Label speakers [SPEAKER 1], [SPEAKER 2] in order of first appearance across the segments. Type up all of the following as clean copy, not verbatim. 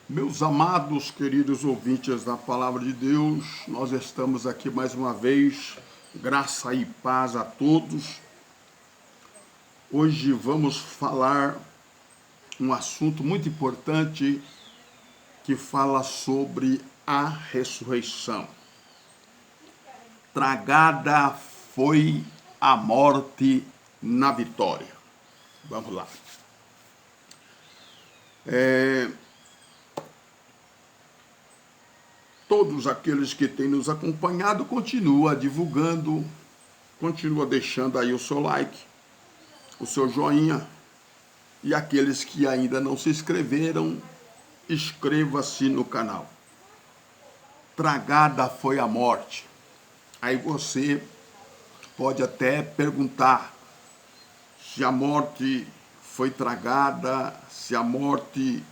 [SPEAKER 1] Meus amados, queridos ouvintes da Palavra de Deus, nós estamos aqui mais uma vez, graça e paz a todos. Hoje vamos falar um assunto muito importante que fala sobre a ressurreição. Tragada foi a morte na vitória. Vamos lá. Todos aqueles que têm nos acompanhado, continua divulgando, continua deixando aí o seu like, o seu joinha. E aqueles que ainda não se inscreveram, inscreva-se no canal. Tragada foi a morte. Aí você pode até perguntar se a morte foi tragada, se a morte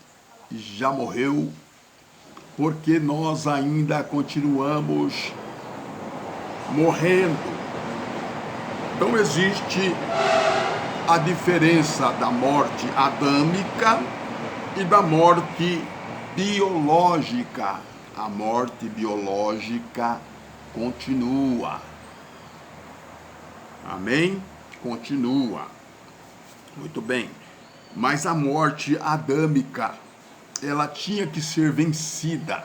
[SPEAKER 1] já morreu, porque nós ainda continuamos morrendo. Então existe a diferença da morte adâmica e da morte biológica. A morte biológica continua. Amém? Continua. Muito bem. Mas a morte adâmica, ela tinha que ser vencida.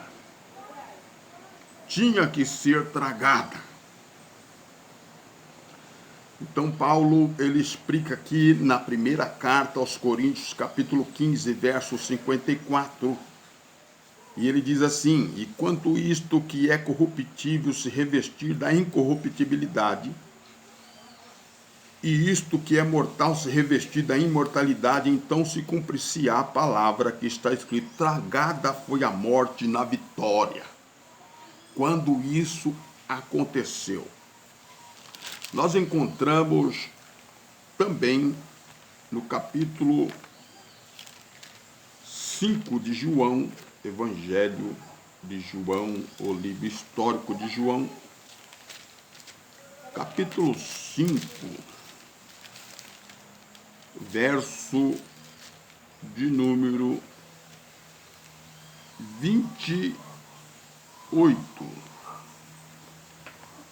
[SPEAKER 1] Tinha que ser tragada. Então Paulo, ele explica aqui na primeira carta aos Coríntios, capítulo 15, verso 54, e ele diz assim: e quanto isto que é corruptível se revestir da incorruptibilidade, e isto que é mortal se revestir da imortalidade, então se cumprir-se a palavra que está escrito: tragada foi a morte na vitória. Quando isso aconteceu, nós encontramos também no capítulo 5 de João, Evangelho de João, o livro histórico de João, capítulo 5, verso de número 28.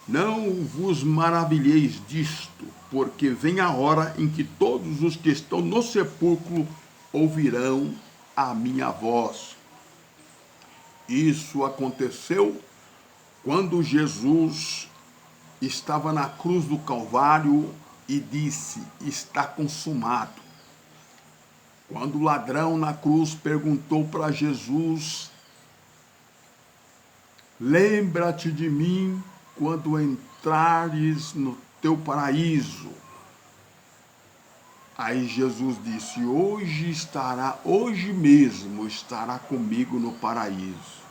[SPEAKER 1] Não vos maravilheis disto, porque vem a hora em que todos os que estão no sepulcro ouvirão a minha voz. Isso aconteceu quando Jesus estava na cruz do Calvário e disse: está consumado. Quando o ladrão na cruz perguntou para Jesus: lembra-te de mim quando entrares no teu paraíso. Aí Jesus disse: hoje mesmo estará comigo no paraíso.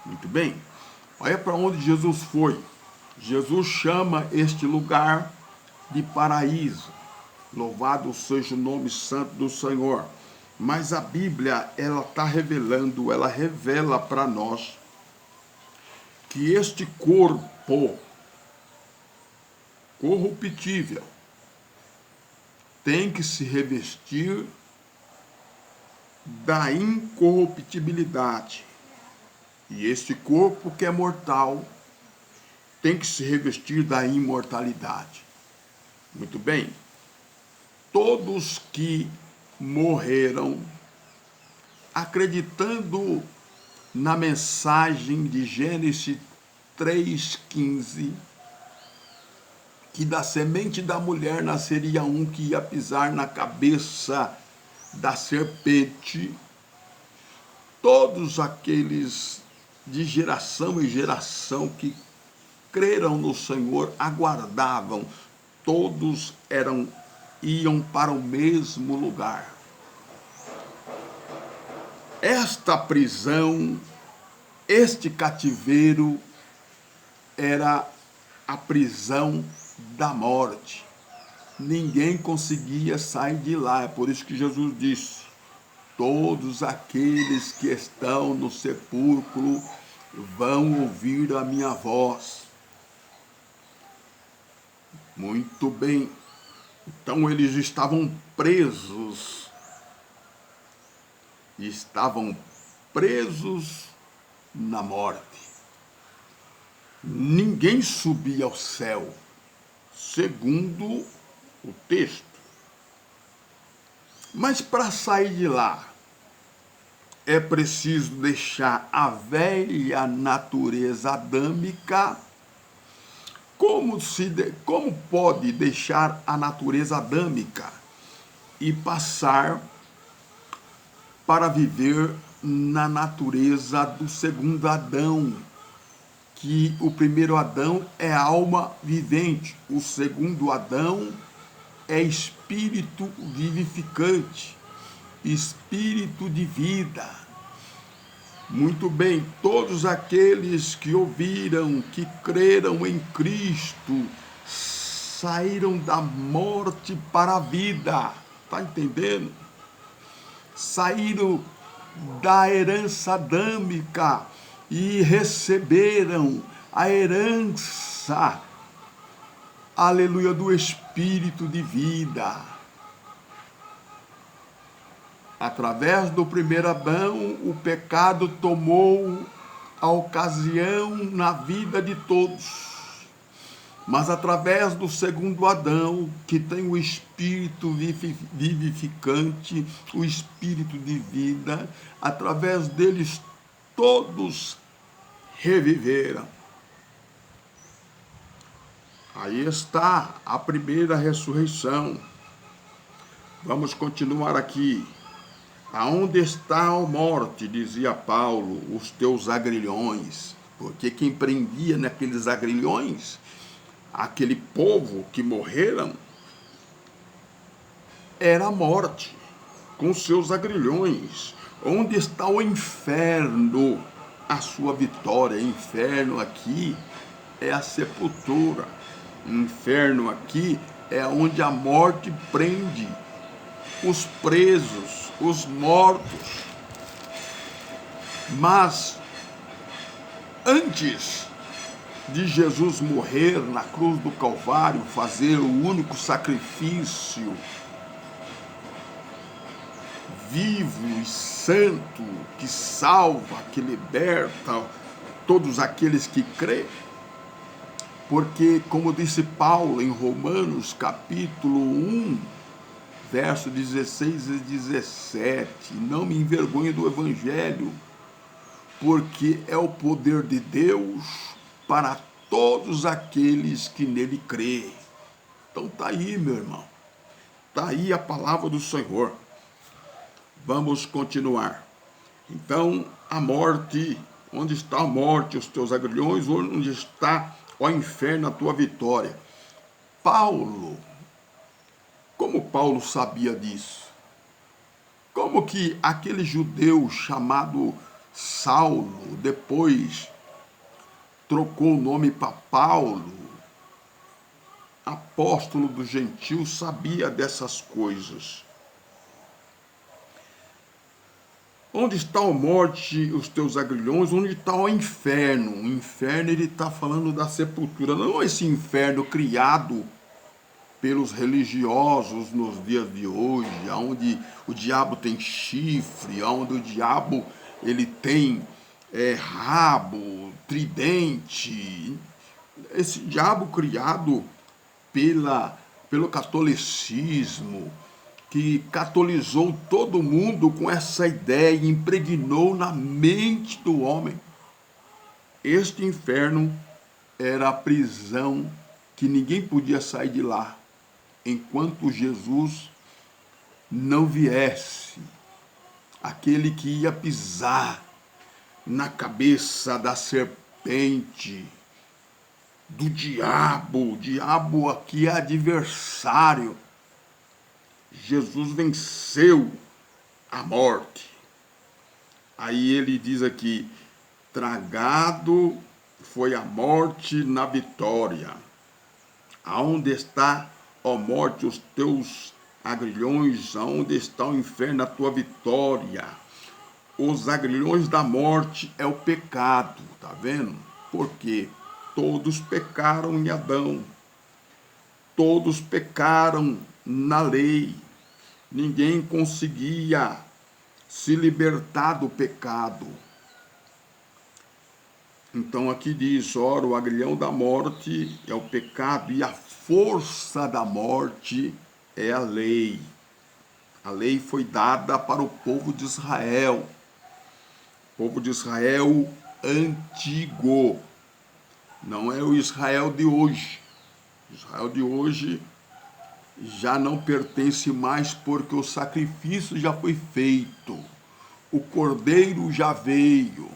[SPEAKER 1] Muito bem. Olha para onde Jesus foi. Jesus chama este lugar de paraíso. Louvado seja o nome santo do Senhor. Mas a Bíblia, ela revela para nós que este corpo corruptível tem que se revestir da incorruptibilidade. E este corpo que é mortal tem que se revestir da imortalidade. Muito bem. Todos que morreram acreditando na mensagem de Gênesis 3,15, que da semente da mulher nasceria um que ia pisar na cabeça da serpente, todos aqueles de geração em geração que creram no Senhor, aguardavam, todos iam para o mesmo lugar. Esta prisão, este cativeiro, era a prisão da morte. Ninguém conseguia sair de lá. É por isso que Jesus disse: todos aqueles que estão no sepulcro vão ouvir a minha voz. Muito bem. Então eles estavam presos estavam presos na morte. Ninguém subia ao céu, segundo o texto. Mas para sair de lá, é preciso deixar a velha natureza adâmica. Como pode deixar a natureza adâmica e passar para viver na natureza do segundo Adão? Que o primeiro Adão é alma vivente, o segundo Adão é espírito vivificante, espírito de vida. Muito bem, todos aqueles que ouviram, que creram em Cristo, saíram da morte para a vida. Está entendendo? Saíram da herança adâmica e receberam a herança, aleluia, do Espírito de vida. Através do primeiro Adão, o pecado tomou a ocasião na vida de todos. Mas através do segundo Adão, que tem o Espírito vivificante, o Espírito de vida, através deles todos reviveram. Aí está a primeira ressurreição. Vamos continuar aqui. Aonde está a morte, dizia Paulo, os teus agrilhões? Porque quem prendia naqueles agrilhões, aquele povo que morreram, era a morte, com seus agrilhões. Onde está o inferno? A sua vitória. Inferno aqui é a sepultura. Inferno aqui é onde a morte prende os presos, os mortos. Mas antes de Jesus morrer na cruz do Calvário, fazer o único sacrifício vivo e santo, que salva, que liberta todos aqueles que creem, porque, como disse Paulo em Romanos capítulo 1, verso 16 e 17, não me envergonhe do Evangelho, porque é o poder de Deus para todos aqueles que nele creem. Então tá aí, meu irmão, tá aí a palavra do Senhor. Vamos continuar. Então, a morte, onde está a morte, os teus agrilhões, onde está, ó inferno, a tua vitória? Paulo, como Paulo sabia disso? Como que aquele judeu chamado Saulo, depois trocou o nome para Paulo, apóstolo dos gentios, sabia dessas coisas? Onde está a morte, os teus agrilhões? Onde está o inferno? O inferno, ele está falando da sepultura. Não esse inferno criado pelos religiosos nos dias de hoje, onde o diabo tem chifre, onde o diabo ele tem rabo, tridente. Esse diabo criado pelo catolicismo, que catolizou todo mundo com essa ideia e impregnou na mente do homem. Este inferno era a prisão que ninguém podia sair de lá enquanto Jesus não viesse. Aquele que ia pisar na cabeça da serpente, do diabo. O diabo aqui é adversário. Jesus venceu a morte. Aí ele diz aqui, tragado foi a morte na vitória. Aonde está, ó morte, os teus agrilhões? Aonde está o inferno, a tua vitória? Os agrilhões da morte é o pecado, tá vendo? Porque todos pecaram em Adão. Todos pecaram na lei. Ninguém conseguia se libertar do pecado. Então aqui diz, ora, o aguilhão da morte é o pecado e a força da morte é a lei. A lei foi dada para o povo de Israel. O povo de Israel antigo. Não é o Israel de hoje. O Israel de hoje já não pertence mais porque o sacrifício já foi feito. O cordeiro já veio.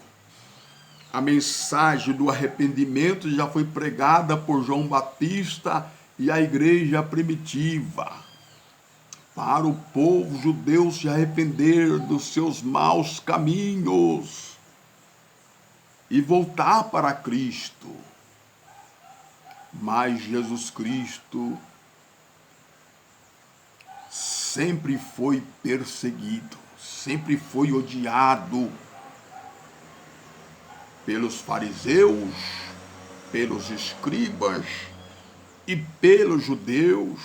[SPEAKER 1] A mensagem do arrependimento já foi pregada por João Batista e a igreja primitiva. Para o povo judeu se arrepender dos seus maus caminhos e voltar para Cristo. Mas Jesus Cristo sempre foi perseguido, sempre foi odiado pelos fariseus, pelos escribas e pelos judeus,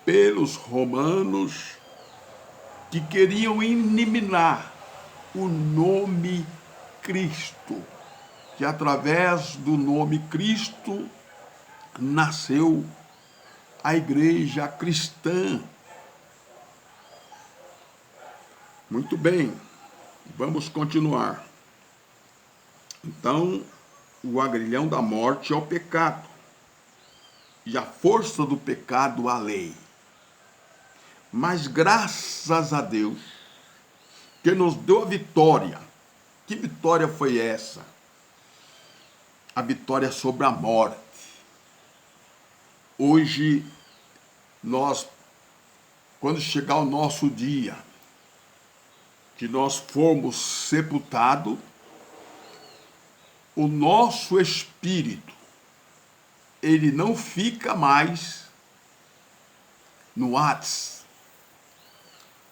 [SPEAKER 1] pelos romanos, que queriam eliminar o nome Cristo, que através do nome Cristo nasceu a igreja cristã. Muito bem, vamos continuar. Então, o aguilhão da morte é o pecado, e a força do pecado a lei. Mas graças a Deus, que nos deu a vitória. Que vitória foi essa? A vitória sobre a morte. Hoje, nós, quando chegar o nosso dia, que nós formos sepultados, o nosso espírito, ele não fica mais no Hades.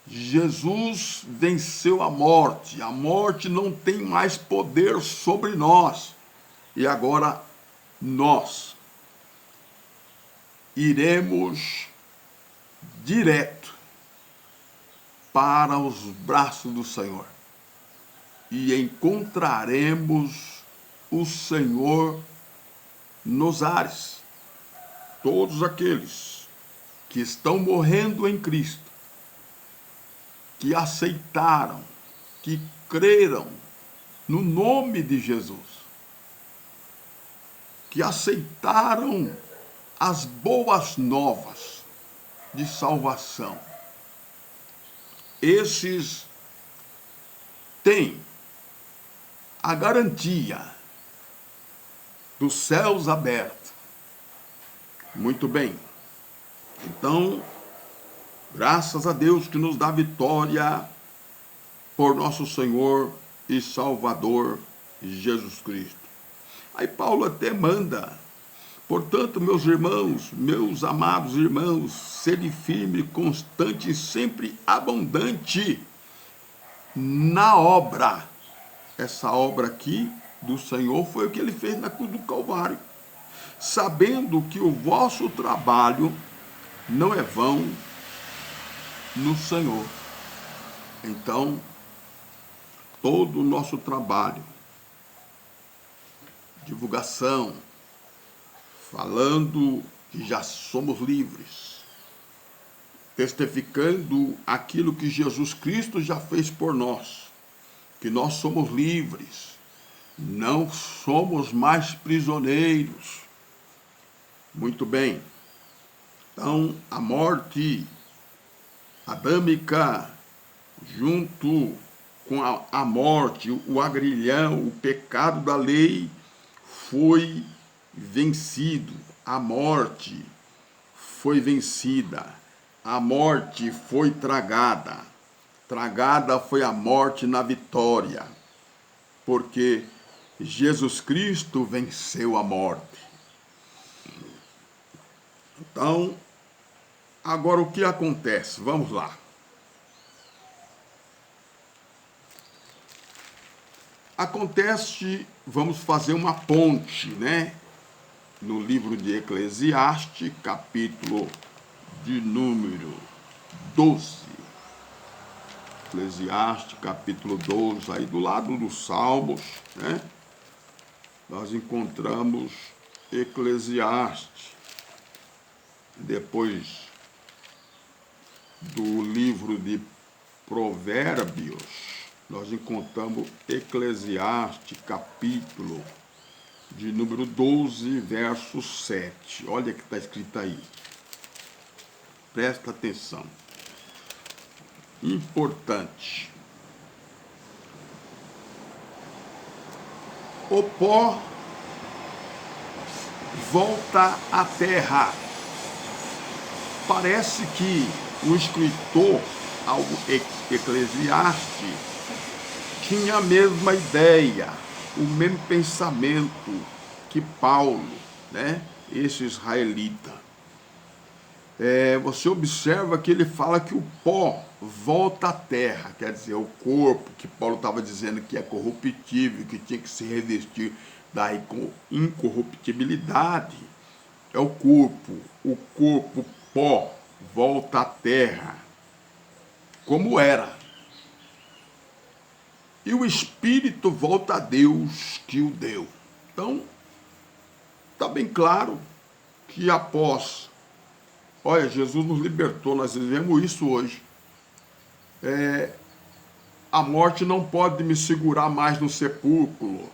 [SPEAKER 1] Jesus venceu a morte não tem mais poder sobre nós. E agora nós iremos direto para os braços do Senhor e encontraremos o Senhor nos ares. Todos aqueles que estão morrendo em Cristo, que aceitaram, que creram no nome de Jesus, que aceitaram as boas novas de salvação, esses têm a garantia dos céus abertos. Muito bem. Então, graças a Deus que nos dá vitória por nosso Senhor e Salvador Jesus Cristo. Aí Paulo até manda, portanto, meus irmãos, meus amados irmãos, sede firme, constante e sempre abundante na obra. Essa obra aqui do Senhor foi o que ele fez na cruz do Calvário, sabendo que o vosso trabalho não é vão no Senhor. Então, todo o nosso trabalho, divulgação, falando que já somos livres, testificando aquilo que Jesus Cristo já fez por nós, que nós somos livres, não somos mais prisioneiros. Muito bem. Então, a morte adâmica, junto com a morte, o agrilhão, o pecado da lei, foi vencido. A morte foi vencida. A morte foi tragada. Tragada foi a morte na vitória, porque Jesus Cristo venceu a morte. Então, agora o que acontece? Vamos lá. Acontece, vamos fazer uma ponte, né? No livro de Eclesiastes, capítulo de número 12. Eclesiastes, capítulo 12, aí do lado dos Salmos, né? Nós encontramos Eclesiastes. Depois do livro de Provérbios, nós encontramos Eclesiastes, capítulo de número 12, verso 7. Olha o que está escrito aí. Presta atenção. Importante. O pó volta à terra. Parece que o escritor ao Eclesiastes tinha a mesma ideia, o mesmo pensamento que Paulo, né? Esse israelita. Você observa que ele fala que o pó volta à terra, quer dizer, o corpo, que Paulo estava dizendo que é corruptível, que tinha que se revestir da incorruptibilidade, é o corpo pó volta à terra, como era. E o espírito volta a Deus que o deu. Então, está bem claro que após... Olha, Jesus nos libertou, nós vivemos isso hoje. A morte não pode me segurar mais no sepulcro,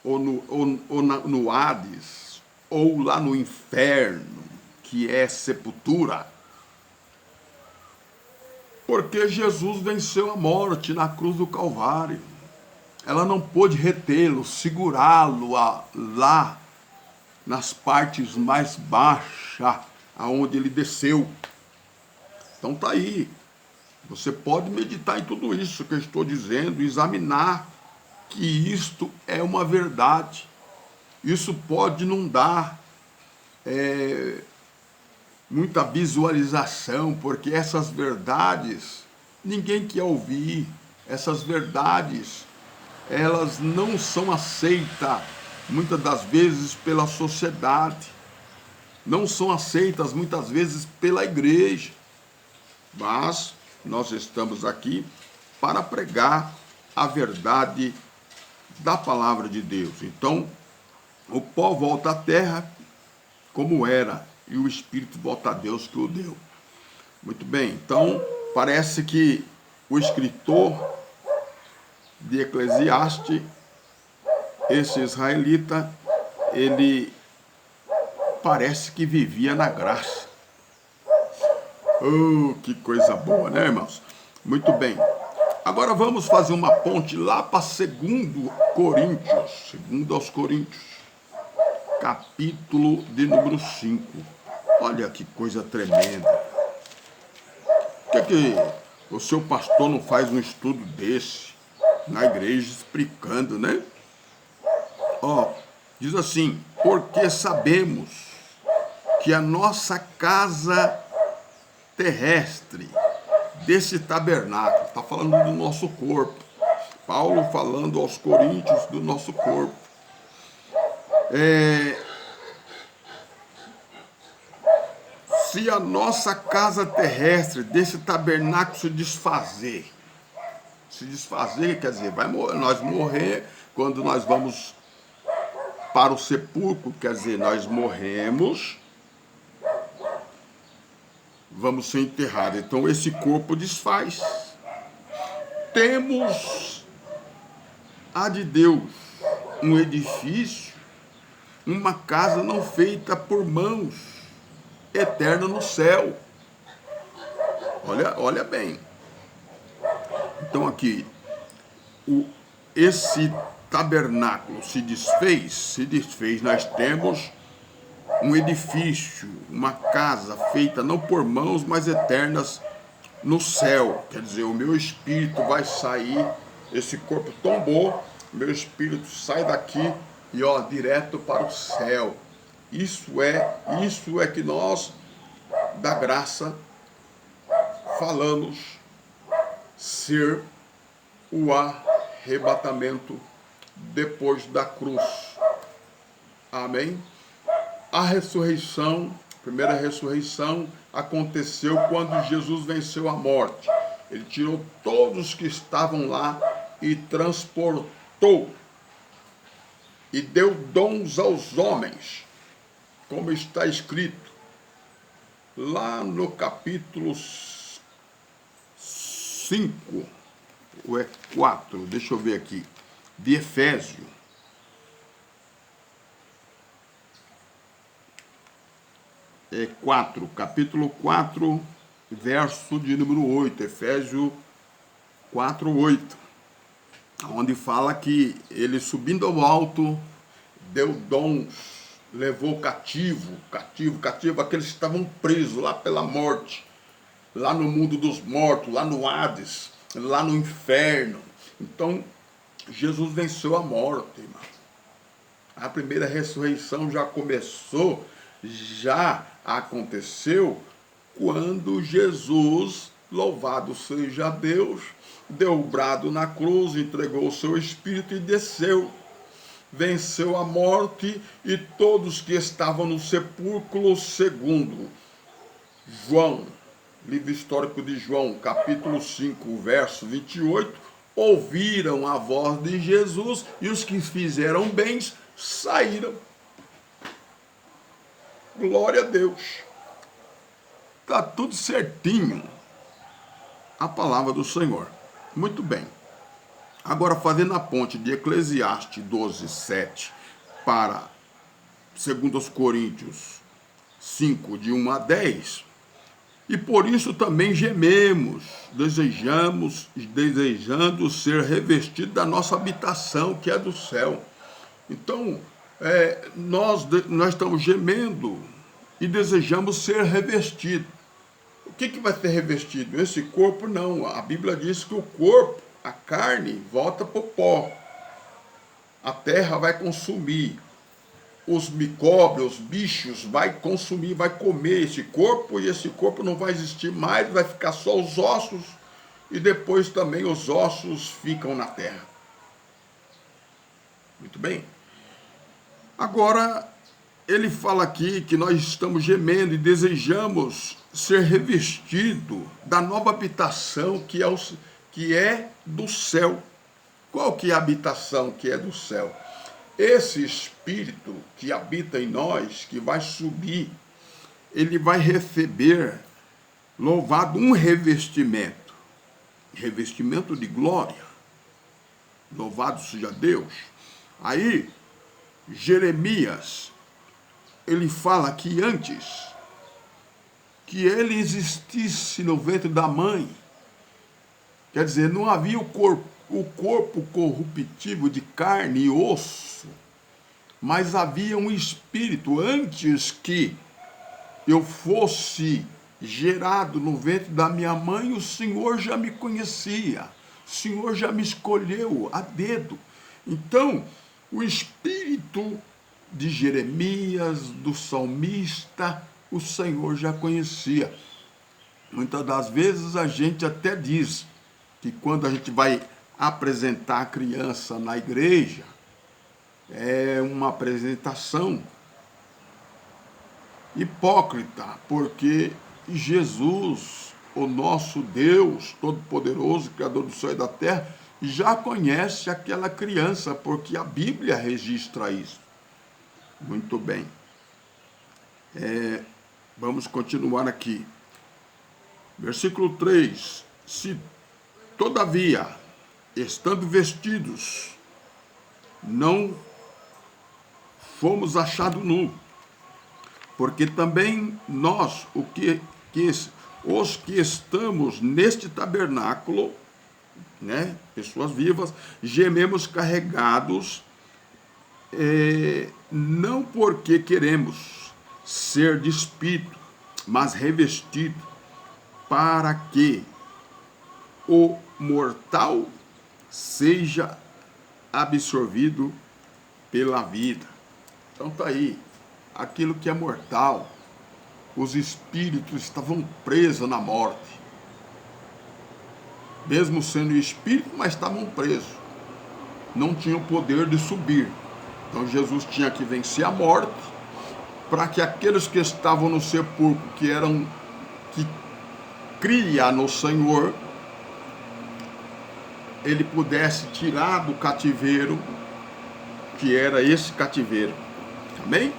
[SPEAKER 1] ou no Hades, ou lá no inferno, que é sepultura. Porque Jesus venceu a morte na cruz do Calvário. Ela não pôde retê-lo, segurá-lo lá nas partes mais baixas, aonde ele desceu. Então tá aí. Você pode meditar em tudo isso que eu estou dizendo, examinar que isto é uma verdade. Isso pode não dar muita visualização, porque essas verdades ninguém quer ouvir. Essas verdades, elas não são aceitas muitas das vezes pela sociedade, não são aceitas muitas vezes pela igreja, mas nós estamos aqui para pregar a verdade da palavra de Deus. Então, o pó volta à terra como era, e o espírito volta a Deus que o deu. Muito bem, então parece que o escritor de Eclesiastes, esse israelita, ele parece que vivia na graça. Oh, que coisa boa, né, irmãos? Muito bem. Agora vamos fazer uma ponte lá para 2 Coríntios, 2 Coríntios, capítulo de número 5. Olha que coisa tremenda. Por que o seu pastor não faz um estudo desse na igreja explicando, né? Diz assim: porque sabemos que a nossa casa terrestre, desse tabernáculo, está falando do nosso corpo. Paulo falando aos coríntios do nosso corpo. Se a nossa casa terrestre, desse tabernáculo se desfazer, quer dizer, nós morrer, quando nós vamos para o sepulcro, quer dizer, nós morremos, vamos ser enterrados. Então esse corpo desfaz. Temos a de Deus um edifício, uma casa não feita por mãos, eterna no céu. Olha bem. Então aqui, esse tabernáculo se desfez, nós temos um edifício, uma casa feita não por mãos, mas eternas no céu. Quer dizer, o meu espírito vai sair, esse corpo tombou, meu espírito sai daqui e direto para o céu. Isso é que nós, da graça, falamos ser o arrebatamento depois da cruz. Amém? A ressurreição, a primeira ressurreição, aconteceu quando Jesus venceu a morte. Ele tirou todos que estavam lá e transportou e deu dons aos homens, como está escrito lá no capítulo 5, ou é 4, deixa eu ver aqui, de Efésio. É 4, capítulo 4, verso de número 8, Efésio 4, 8, onde fala que ele subindo ao alto, deu dons, levou cativo, aqueles que estavam presos lá pela morte, lá no mundo dos mortos, lá no Hades, lá no inferno. Então, Jesus venceu a morte, irmão. A primeira ressurreição já começou, já aconteceu quando Jesus, louvado seja Deus, deu o brado na cruz, entregou o seu espírito e desceu. Venceu a morte e todos que estavam no sepulcro, segundo João, livro histórico de João, capítulo 5, verso 28, ouviram a voz de Jesus e os que fizeram bens saíram. Glória a Deus. Está tudo certinho. A palavra do Senhor. Muito bem. Agora, fazendo a ponte de Eclesiastes 12, 7 para 2 Coríntios 5, de 1 a 10, e por isso também gememos, desejando ser revestido da nossa habitação, que é do céu. Então, nós estamos gemendo e desejamos ser revestidos. O que vai ser revestido? Esse corpo não. A Bíblia diz que o corpo, a carne, volta para o pó. A terra vai consumir. Os micróbios, os bichos, vai consumir, vai comer esse corpo, e esse corpo não vai existir mais, vai ficar só os ossos, e depois também os ossos ficam na terra. Muito bem. Agora, ele fala aqui que nós estamos gemendo e desejamos ser revestido da nova habitação que é do céu. Qual que é a habitação que é do céu? Esse Espírito que habita em nós, que vai subir, ele vai receber, louvado, um revestimento de glória. Louvado seja Deus. Aí, Jeremias, ele fala que antes que ele existisse no ventre da mãe, quer dizer, não havia o corpo corruptível de carne e osso, mas havia um espírito. Antes que eu fosse gerado no ventre da minha mãe, o Senhor já me conhecia, o Senhor já me escolheu a dedo. Então, o espírito de Jeremias, do salmista, o Senhor já conhecia. Muitas das vezes a gente até diz que quando a gente vai apresentar a criança na igreja, é uma apresentação hipócrita, porque Jesus, o nosso Deus Todo-Poderoso, Criador do céu e da terra, já conhece aquela criança, porque a Bíblia registra isso. Muito bem. Vamos continuar aqui. Versículo 3. Se, todavia, estando vestidos, não fomos achados nus, porque também nós, os que estamos neste tabernáculo, né, pessoas vivas, gememos carregados, não porque queremos ser despido, mas revestido, para que o mortal seja absorvido pela vida. Então tá aí, aquilo que é mortal, os espíritos estavam presos na morte, mesmo sendo espírito, mas estavam presos, não tinham poder de subir. Então Jesus tinha que vencer a morte, para que aqueles que estavam no sepulcro, que cria no Senhor, ele pudesse tirar do cativeiro, que era esse cativeiro. Amém?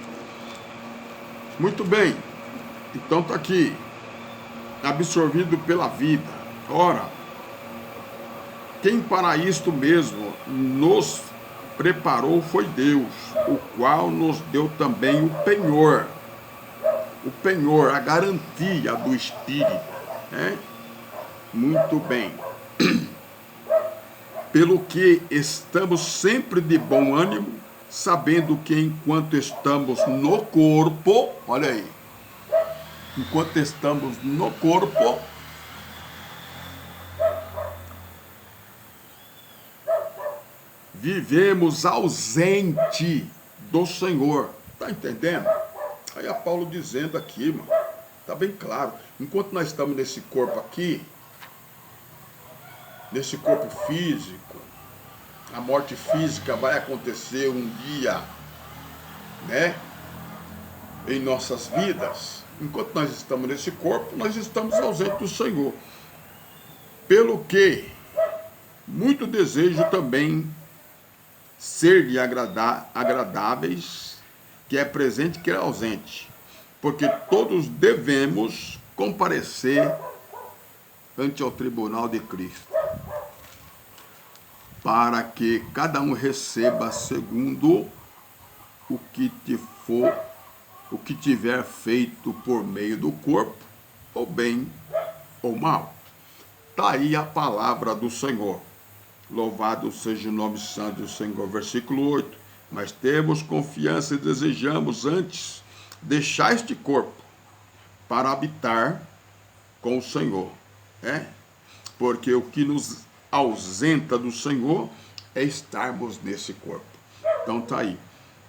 [SPEAKER 1] Muito bem. Então está aqui, absorvido pela vida. Ora, quem para isto mesmo nos preparou foi Deus, o qual nos deu também o penhor, a garantia do Espírito, né? Muito bem. Pelo que estamos sempre de bom ânimo, sabendo que enquanto estamos no corpo, olha aí, enquanto estamos no corpo, vivemos ausente do Senhor. Tá entendendo? Aí a Paulo dizendo aqui, mano, tá bem claro. Enquanto nós estamos nesse corpo aqui, nesse corpo físico, a morte física vai acontecer um dia, né? Em nossas vidas. Enquanto nós estamos nesse corpo, nós estamos ausentes do Senhor. Pelo que muito desejo também ser-lhe agradáveis, que é presente, que é ausente, porque todos devemos comparecer ante o tribunal de Cristo, para que cada um receba segundo o que tiver feito por meio do corpo, ou bem ou mal. Está aí a palavra do Senhor. Louvado seja o nome santo do Senhor. Versículo 8. Mas temos confiança e desejamos antes deixar este corpo para habitar com o Senhor. Porque o que nos ausenta do Senhor é estarmos nesse corpo. Então está aí.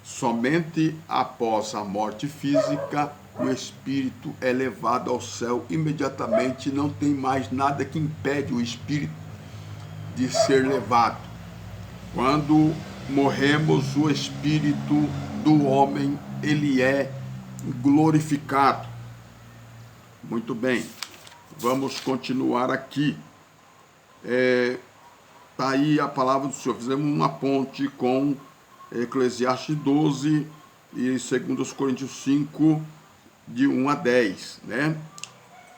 [SPEAKER 1] Somente após a morte física, o espírito é levado ao céu imediatamente. Não tem mais nada que impede o espírito de ser levado. Quando morremos, o espírito do homem, ele é glorificado. Muito bem, vamos continuar aqui. Está aí a palavra do Senhor. Fizemos uma ponte com Eclesiastes 12 e 2 Coríntios 5, de 1 a 10, né?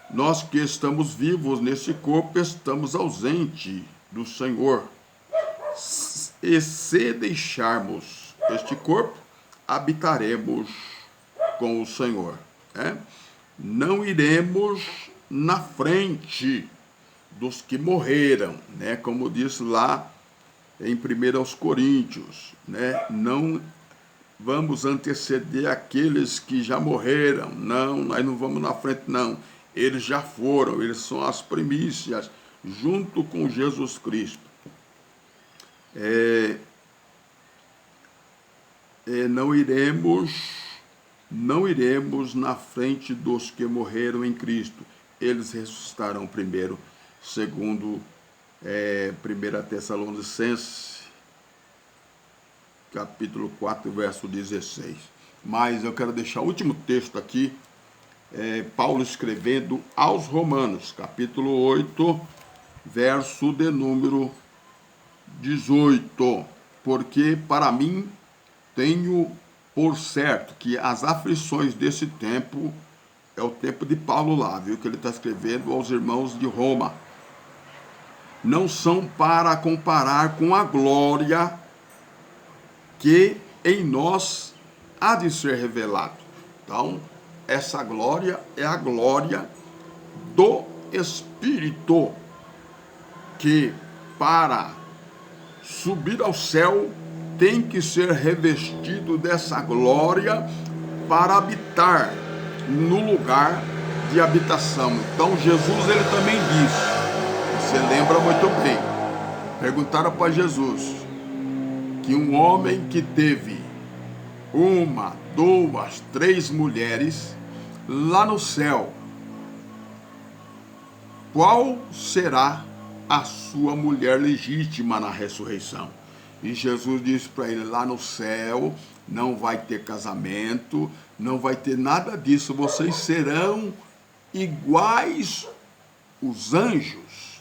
[SPEAKER 1] Nós que estamos vivos nesse corpo, estamos ausentes do Senhor. E se deixarmos este corpo, habitaremos com o Senhor, né? Não iremos na frente dos que morreram, né? Como diz lá em 1 Coríntios, né? Não vamos anteceder aqueles que já morreram. Não, nós não vamos na frente, não. Eles já foram, eles são as primícias, junto com Jesus Cristo. Não iremos na frente dos que morreram em Cristo. Eles ressuscitarão primeiro, segundo 1 Tessalonicenses, capítulo 4, verso 16. Mas eu quero deixar o último texto aqui, Paulo escrevendo aos Romanos, capítulo 8, verso de número 18. Porque para mim tenho por certo que as aflições desse tempo, é o tempo de Paulo lá, viu, que ele está escrevendo aos irmãos de Roma, não são para comparar com a glória que em nós há de ser revelado. Então, essa glória é a glória do Espírito, que para subir ao céu tem que ser revestido dessa glória para habitar no lugar de habitação. Então Jesus, ele também disse, você lembra muito bem, perguntaram para Jesus que um homem que teve 1, 2, 3 mulheres lá no céu, qual será a sua mulher legítima na ressurreição? E Jesus disse para ele, lá no céu não vai ter casamento, não vai ter nada disso, vocês serão iguais os anjos.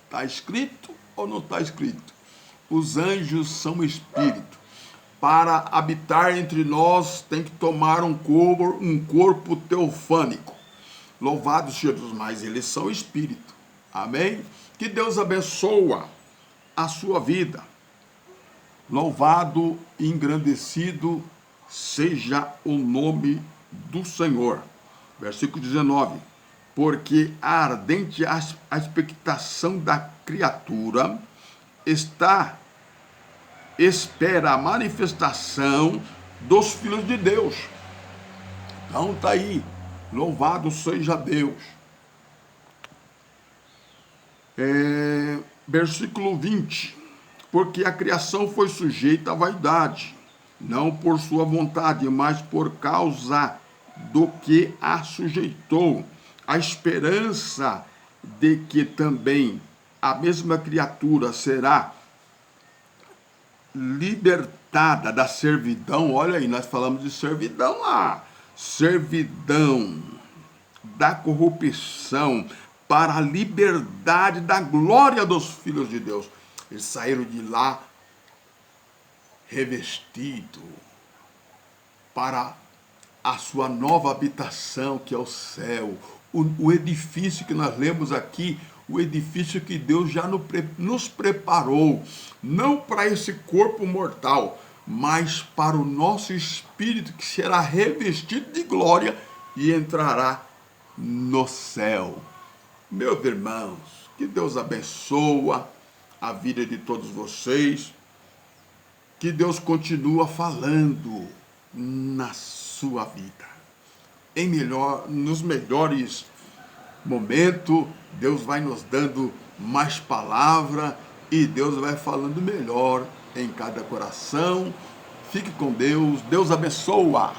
[SPEAKER 1] Está escrito ou não está escrito? Os anjos são espírito. Para habitar entre nós tem que tomar um corpo teofânico. Louvado seja Deus, mas eles são espírito. Amém? Que Deus abençoe a sua vida. Louvado e engrandecido seja o nome do Senhor. Versículo 19. Porque a ardente a expectação da criatura espera a manifestação dos filhos de Deus. Então está aí. Louvado seja Deus. Versículo 20. Porque a criação foi sujeita à vaidade, não por sua vontade, mas por causa do que a sujeitou, a esperança de que também a mesma criatura será libertada da servidão. Olha aí, nós falamos de servidão lá. Servidão da corrupção para a liberdade da glória dos filhos de Deus. Eles saíram de lá revestidos para a sua nova habitação, que é o céu. O edifício que nós lemos aqui, o edifício que Deus já nos preparou, não para esse corpo mortal, mas para o nosso espírito, que será revestido de glória e entrará no céu. Meus irmãos, que Deus abençoe a vida de todos vocês, que Deus continua falando na sua vida. Nos melhores momentos, Deus vai nos dando mais palavra e Deus vai falando melhor em cada coração. Fique com Deus, Deus abençoa.